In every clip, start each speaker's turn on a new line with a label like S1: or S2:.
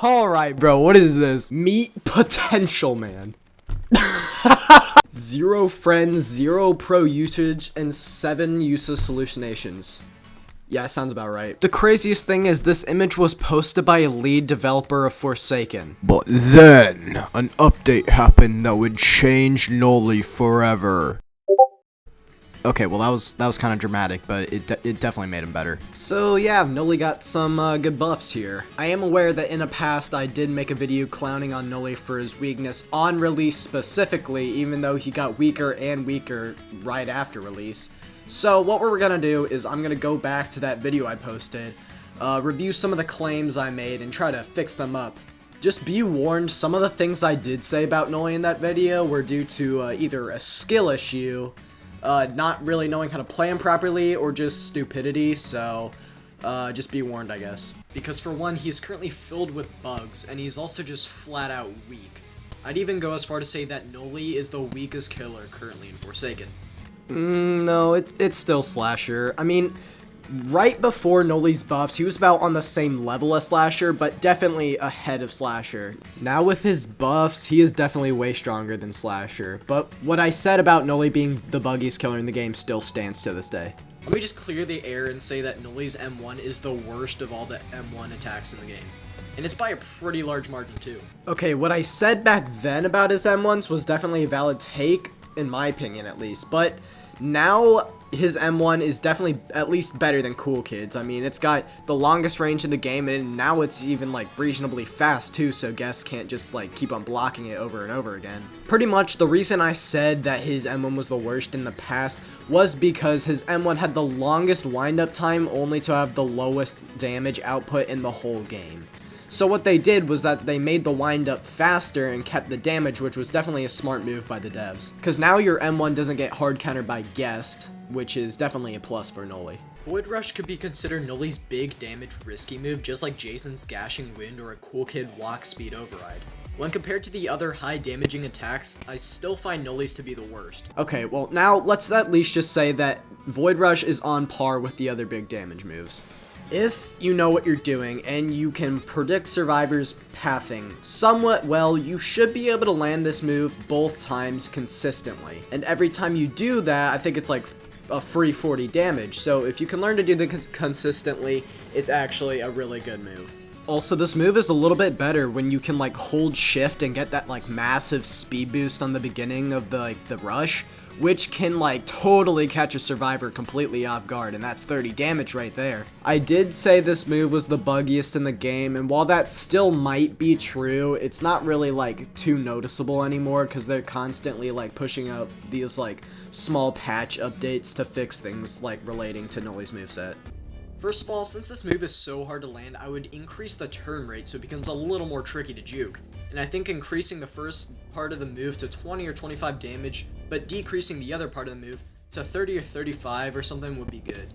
S1: Alright, bro, what is this? Meet potential, man. 0 friends, 0 pro usage, and 7 useless hallucinations. Yeah, sounds about right. The craziest thing is this image was posted by a lead developer of Forsaken. But then, an update happened that would change Noli forever. Okay, well that was kind of dramatic, but it definitely made him better. So yeah, Noli got some good buffs here. I am aware that in the past I did make a video clowning on Noli for his weakness on release specifically, even though he got weaker and weaker right after release. So what we're gonna do is I'm gonna go back to that video I posted, review some of the claims I made, and try to fix them up. Just be warned, some of the things I did say about Noli in that video were due to either a skill issue, not really knowing how to play him properly, or just stupidity, so just be warned, I guess. Because for one, he's currently filled with bugs, and he's also just flat out weak. I'd even go as far to say that Noli is the weakest killer currently in Forsaken. No, it's still Slasher. I mean, right before Noli's buffs, he was about on the same level as Slasher, but definitely ahead of Slasher. Now with his buffs, he is definitely way stronger than Slasher, but what I said about Noli being the buggiest killer in the game still stands to this day. Let me just clear the air and say that Noli's M1 is the worst of all the M1 attacks in the game. And it's by a pretty large margin too. Okay, what I said back then about his M1s was definitely a valid take, in my opinion at least, but now his M1 is definitely at least better than Cool Kid's. I mean, it's got the longest range in the game, and now it's even like reasonably fast too, so guests can't just like keep on blocking it over and over again. Pretty much the reason I said that his M1 was the worst in the past was because his M1 had the longest wind-up time only to have the lowest damage output in the whole game. So what they did was that they made the wind-up faster and kept the damage, which was definitely a smart move by the devs. Because now your M1 doesn't get hard countered by Guest, which is definitely a plus for Noli. Void Rush could be considered Noli's big damage risky move, just like Jason's Gashing Wind or a Cool Kid Walk Speed Override. When compared to the other high damaging attacks, I still find Noli's to be the worst. Okay, well now let's at least just say that Void Rush is on par with the other big damage moves. If you know what you're doing and you can predict Survivor's pathing somewhat well, you should be able to land this move both times consistently. And every time you do that, I think it's like a free 40 damage. So if you can learn to do this consistently, it's actually a really good move. Also, this move is a little bit better when you can like hold shift and get that like massive speed boost on the beginning of the rush, which can like totally catch a survivor completely off guard, and that's 30 damage right there. I did say this move was the buggiest in the game, and while that still might be true, it's not really like too noticeable anymore because they're constantly like pushing out these like small patch updates to fix things like relating to Noli's moveset. First of all, since this move is so hard to land, I would increase the turn rate so it becomes a little more tricky to juke. And I think increasing the first part of the move to 20 or 25 damage, but decreasing the other part of the move to 30 or 35 or something would be good.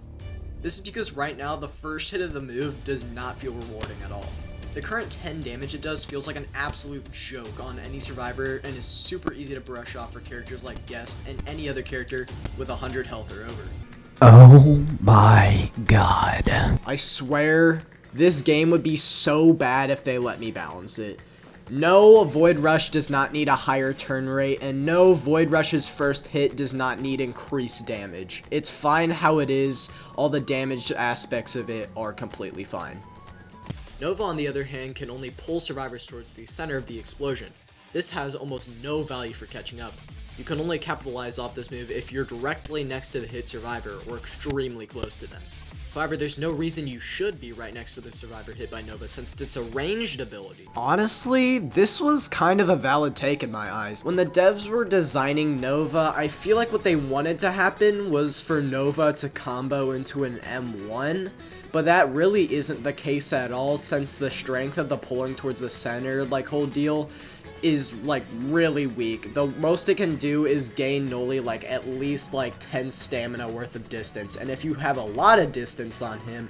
S1: This is because right now the first hit of the move does not feel rewarding at all. The current 10 damage it does feels like an absolute joke on any survivor and is super easy to brush off for characters like Guest and any other character with 100 health or over.
S2: Oh my god.
S1: I swear, this game would be so bad if they let me balance it. No, Void Rush does not need a higher turn rate, and no, Void Rush's first hit does not need increased damage. It's fine how it is, all the damage aspects of it are completely fine. Nova, on the other hand, can only pull survivors towards the center of the explosion. This has almost no value for catching up. You can only capitalize off this move if you're directly next to the hit survivor or extremely close to them. However, there's no reason you should be right next to the survivor hit by Nova since it's a ranged ability. Honestly, this was kind of a valid take in my eyes. When the devs were designing Nova, I feel like what they wanted to happen was for Nova to combo into an M1, but that really isn't the case at all since the strength of the pulling towards the center like whole deal is like really weak. The most it can do is gain Noli like at least like 10 stamina worth of distance, and if you have a lot of distance on him,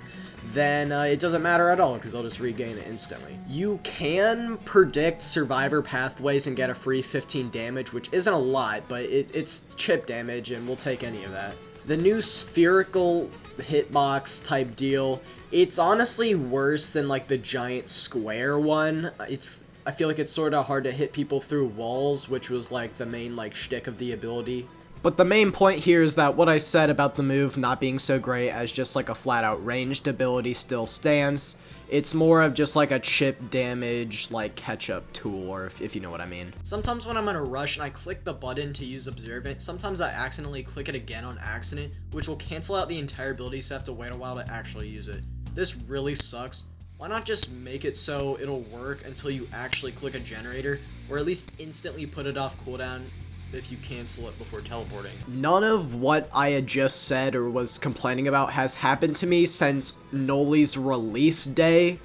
S1: then it doesn't matter at all because they'll just regain it instantly. You can predict survivor pathways and get a free 15 damage, which isn't a lot, but it's chip damage and we'll take any of that. The new spherical hitbox type deal, it's honestly worse than like the giant square one. I feel like it's sort of hard to hit people through walls, which was like the main like shtick of the ability. But the main point here is that what I said about the move not being so great as just like a flat out ranged ability still stands. It's more of just like a chip damage, like catch-up tool, or if you know what I mean. Sometimes when I'm in a rush and I click the button to use Observant, sometimes I accidentally click it again on accident, which will cancel out the entire ability, so I have to wait a while to actually use it. This really sucks. Why not just make it so it'll work until you actually click a generator, or at least instantly put it off cooldown if you cancel it before teleporting. None of what I had just said or was complaining about has happened to me since Noli's release day,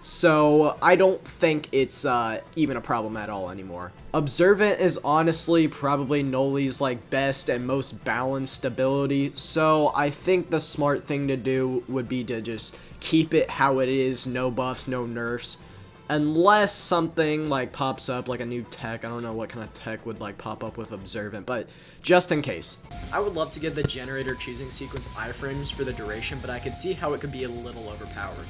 S1: so I don't think it's even a problem at all anymore. Observant is honestly probably Noli's like best and most balanced ability, so I think the smart thing to do would be to just keep it how it is, no buffs, no nerfs. Unless something like pops up, like a new tech. I don't know what kind of tech would like pop up with Observant, but just in case. I would love to give the generator choosing sequence iframes for the duration, but I could see how it could be a little overpowered.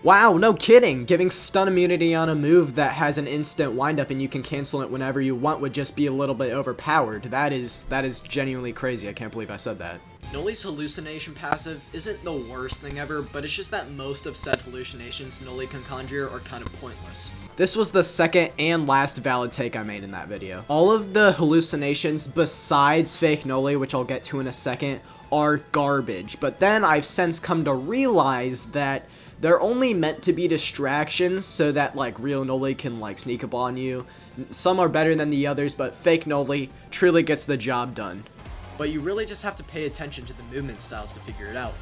S1: Wow, no kidding! Giving stun immunity on a move that has an instant windup and you can cancel it whenever you want would just be a little bit overpowered. That is genuinely crazy. I can't believe I said that. Noli's hallucination passive isn't the worst thing ever, but it's just that most of said hallucinations Noli can conjure are kind of pointless. This was the second and last valid take I made in that video. All of the hallucinations besides fake Noli, which I'll get to in a second, are garbage, but then I've since come to realize that they're only meant to be distractions so that like real Noli can like sneak up on you. Some are better than the others, but fake Noli truly gets the job done. But you really just have to pay attention to the movement styles to figure it out.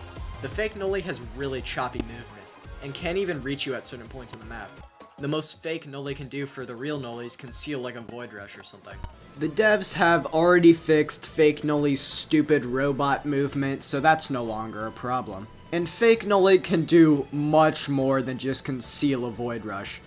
S1: The fake Noli has really choppy movement, and can't even reach you at certain points on the map. The most fake Noli can do for the real Noli is conceal like a void rush or something. The devs have already fixed fake Noli's stupid robot movement, so that's no longer a problem. And fake Noli can do much more than just conceal a void rush.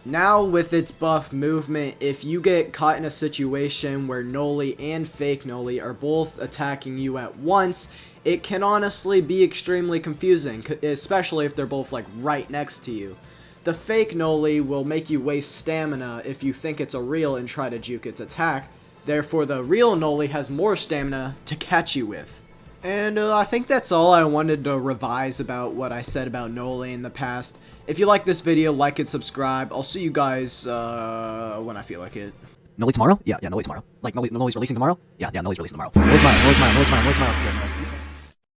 S1: Now with its buff movement, if you get caught in a situation where Noli and fake Noli are both attacking you at once, it can honestly be extremely confusing, especially if they're both like right next to you. The fake Noli will make you waste stamina if you think it's a real and try to juke its attack, therefore the real Noli has more stamina to catch you with. And I think that's all I wanted to revise about what I said about Noli in the past. If you like this video, like it, subscribe. I'll see you guys when I feel like it.
S2: Noli tomorrow? Yeah, Noli tomorrow. Like, Noli's releasing tomorrow? Yeah, Noli's releasing tomorrow. Noli tomorrow. Sure.